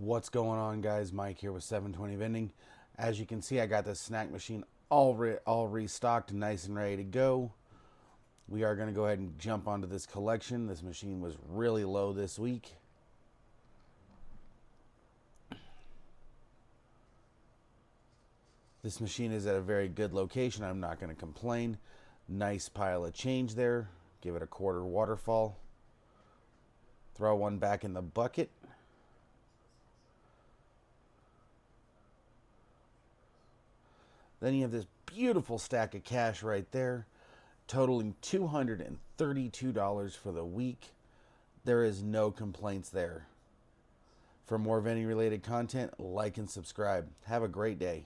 What's going on, guys? Mike here with 720 Vending. As you can see, I got this snack machine all restocked, nice and ready to go. We are going to go ahead and jump onto this collection. This machine was really low this week. This machine is at a very good location. I'm not going to complain. Nice pile of change there. Give it a quarter waterfall. Throw one back in the bucket. Then you have this beautiful stack of cash right there, totaling $232 for the week. There is no complaints there. For more vending related content, like and subscribe. Have a great day.